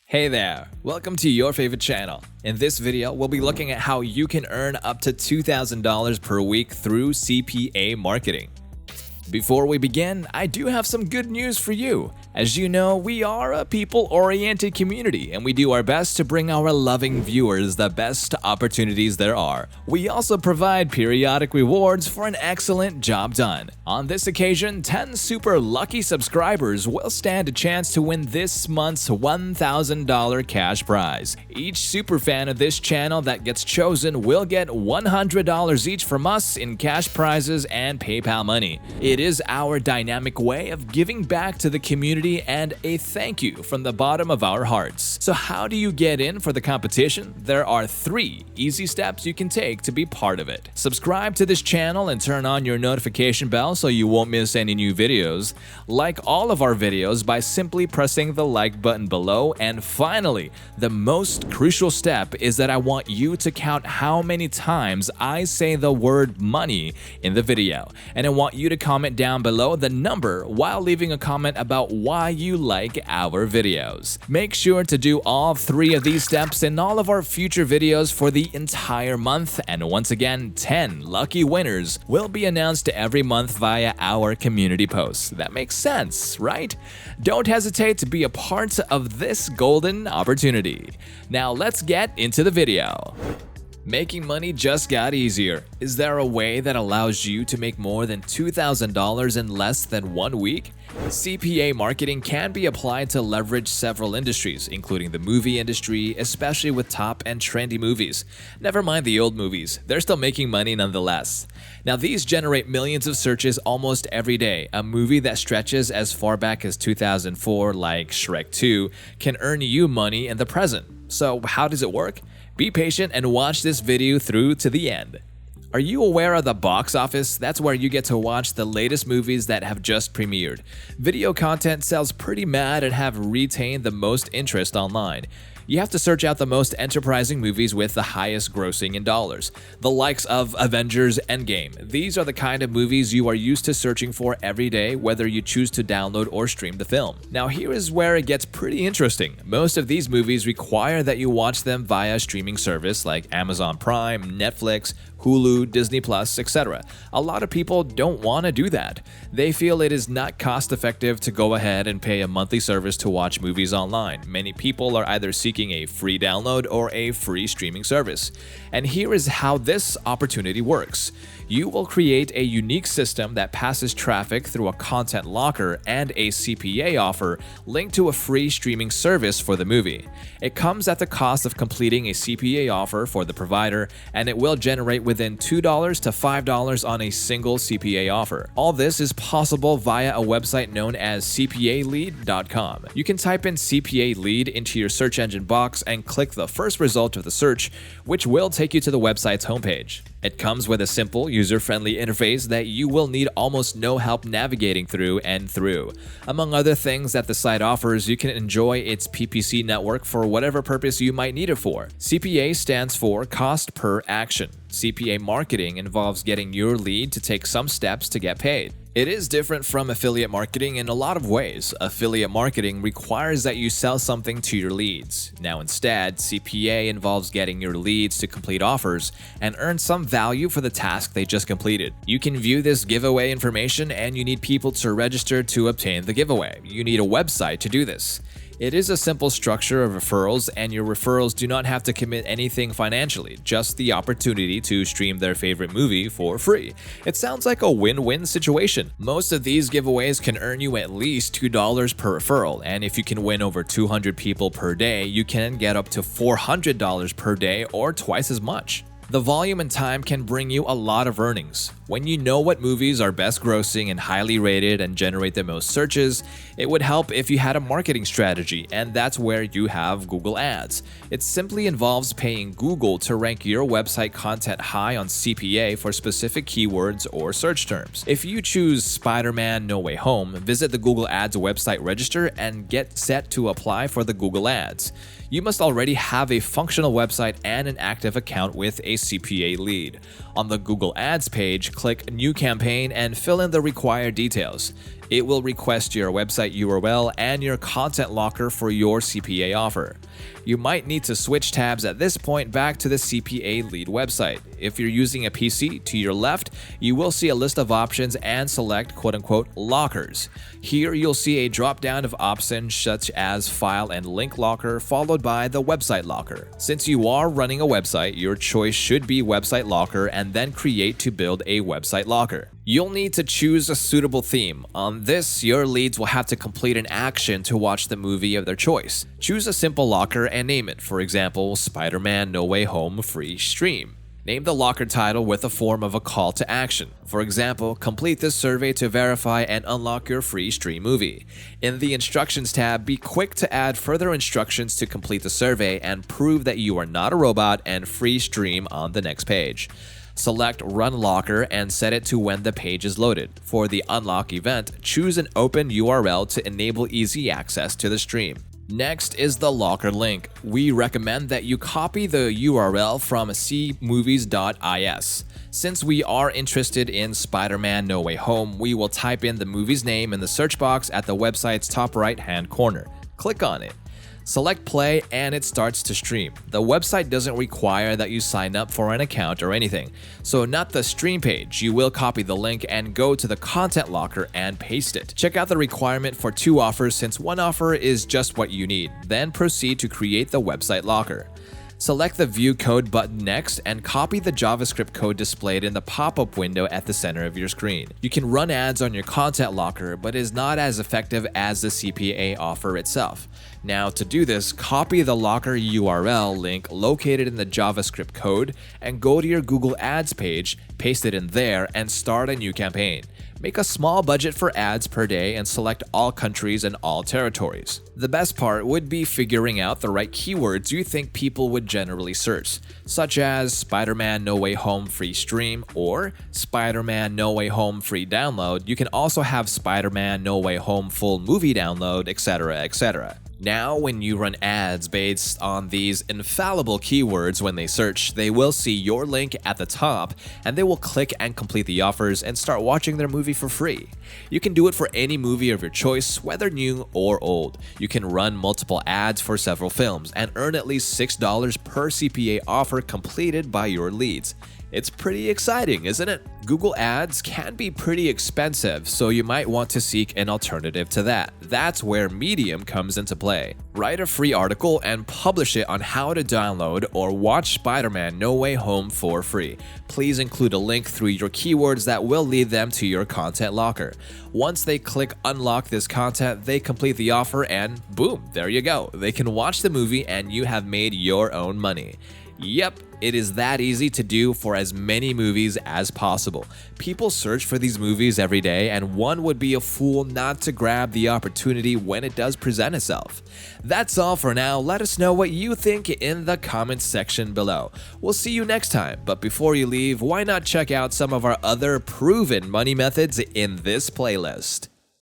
Hey there, welcome to your favorite channel. In this video, we'll be looking at how you can earn up to $2,000 per week through CPA marketing. Before we begin, I do have some good news for you. As you know, we are a people-oriented community and we do our best to bring our loving viewers the best opportunities there are. We also provide periodic rewards for an excellent job done. On this occasion, 10 super lucky subscribers will stand a chance to win this month's $1,000 cash prize. Each super fan of this channel that gets chosen will get $100 each from us in cash prizes and PayPal money. It is our dynamic way of giving back to the community and a thank you from the bottom of our hearts. So how do you get in for the competition? There are 3 easy steps you can take to be part of it. Subscribe to this channel and turn on your notification bell so you won't miss any new videos. Like all of our videos by simply pressing the like button below. And finally, the most crucial step is that I want you to count how many times I say the word money in the video. And I want you to comment down below the number while leaving a comment about why you like our videos. Make sure to do all 3 of these steps in all of our future videos for the entire month, and once again, 10 lucky winners will be announced every month via our community posts. That makes sense, right? Don't hesitate to be a part of this golden opportunity. Now let's get into the video. Making money just got easier. Is there a way that allows you to make more than $2,000 in less than 1 week? CPA marketing can be applied to leverage several industries, including the movie industry, especially with top and trendy movies. Never mind the old movies, they're still making money nonetheless. Now these generate millions of searches almost every day. A movie that stretches as far back as 2004, like Shrek 2, can earn you money in the present. So how does it work? Be patient and watch this video through to the end. Are you aware of the box office? That's where you get to watch the latest movies that have just premiered. Video content sells pretty mad and have retained the most interest online. You have to search out the most enterprising movies with the highest grossing in dollars. The likes of Avengers Endgame. These are the kind of movies you are used to searching for every day, whether you choose to download or stream the film. Now here is where it gets pretty interesting. Most of these movies require that you watch them via a streaming service like Amazon Prime, Netflix, Hulu, Disney+, etc. A lot of people don't want to do that. They feel it is not cost-effective to go ahead and pay a monthly service to watch movies online. Many people are either seeking a free download or a free streaming service. And here is how this opportunity works. You will create a unique system that passes traffic through a content locker and a CPA offer linked to a free streaming service for the movie. It comes at the cost of completing a CPA offer for the provider, and it will generate within $2 to $5 on a single CPA offer. All this is possible via a website known as CPAlead.com. You can type in CPA Lead into your search engine box and click the first result of the search, which will take you to the website's homepage. It comes with a simple, user-friendly interface that you will need almost no help navigating through and through. Among other things that the site offers, you can enjoy its PPC network for whatever purpose you might need it for. CPA stands for Cost Per Action. CPA marketing involves getting your lead to take some steps to get paid. It is different from affiliate marketing in a lot of ways. Affiliate marketing requires that you sell something to your leads. Now instead, CPA involves getting your leads to complete offers and earn some value for the task they just completed. You can view this giveaway information, and you need people to register to obtain the giveaway. You need a website to do this. It is a simple structure of referrals, and your referrals do not have to commit anything financially, just the opportunity to stream their favorite movie for free. It sounds like a win-win situation. Most of these giveaways can earn you at least $2 per referral, and if you can win over 200 people per day, you can get up to $400 per day or twice as much. The volume and time can bring you a lot of earnings. When you know what movies are best grossing and highly rated and generate the most searches, it would help if you had a marketing strategy, and that's where you have Google Ads. It simply involves paying Google to rank your website content high on CPA for specific keywords or search terms. If you choose Spider-Man No Way Home, visit the Google Ads website register and get set to apply for the Google Ads. You must already have a functional website and an active account with a CPA lead. On the Google Ads page, click New Campaign and fill in the required details. It will request your website URL and your content locker for your CPA offer. You might need to switch tabs at this point back to the CPA lead website. If you're using a PC, to your left, you will see a list of options and select quote-unquote lockers. Here you'll see a drop-down of options such as file and link locker followed by the website locker. Since you are running a website, your choice should be website locker and then create to build a website locker. You'll need to choose a suitable theme. On this, your leads will have to complete an action to watch the movie of their choice. Choose a simple locker and name it, for example, Spider-Man No Way Home Free Stream. Name the locker title with a form of a call to action. For example, complete this survey to verify and unlock your free stream movie. In the Instructions tab, be quick to add further instructions to complete the survey and prove that you are not a robot and free stream on the next page. Select Run Locker and set it to when the page is loaded. For the unlock event, choose an open URL to enable easy access to the stream. Next is the locker link. We recommend that you copy the URL from cmovies.is. Since we are interested in Spider-Man No Way Home, we will type in the movie's name in the search box at the website's top right-hand corner. Click on it. Select play and it starts to stream. The website doesn't require that you sign up for an account or anything, so not the stream page. You will copy the link and go to the content locker and paste it. Check out the requirement for 2 offers since 1 offer is just what you need. Then proceed to create the website locker. Select the View Code button next and copy the JavaScript code displayed in the pop-up window at the center of your screen. You can run ads on your content locker, but is not as effective as the CPA offer itself. Now, to do this, copy the locker URL link located in the JavaScript code and go to your Google Ads page, paste it in there, and start a new campaign. Make a small budget for ads per day and select all countries and all territories. The best part would be figuring out the right keywords you think people would generally search, such as Spider-Man No Way Home Free Stream or Spider-Man No Way Home Free Download. You can also have Spider-Man No Way Home Full Movie Download, etc., etc. Now, when you run ads based on these infallible keywords when they search, they will see your link at the top and they will click and complete the offers and start watching their movie for free. You can do it for any movie of your choice, whether new or old. You can run multiple ads for several films and earn at least $6 per CPA offer completed by your leads. It's pretty exciting, isn't it? Google Ads can be pretty expensive, so you might want to seek an alternative to that. That's where Medium comes into play. Write a free article and publish it on how to download or watch Spider-Man No Way Home for free. Please include a link through your keywords that will lead them to your content locker. Once they click unlock this content, they complete the offer and boom, there you go. They can watch the movie and you have made your own money. Yep, it is that easy to do for as many movies as possible. People search for these movies every day, and one would be a fool not to grab the opportunity when it does present itself. That's all for now. Let us know what you think in the comments section below. We'll see you next time, but before you leave, why not check out some of our other proven money methods in this playlist?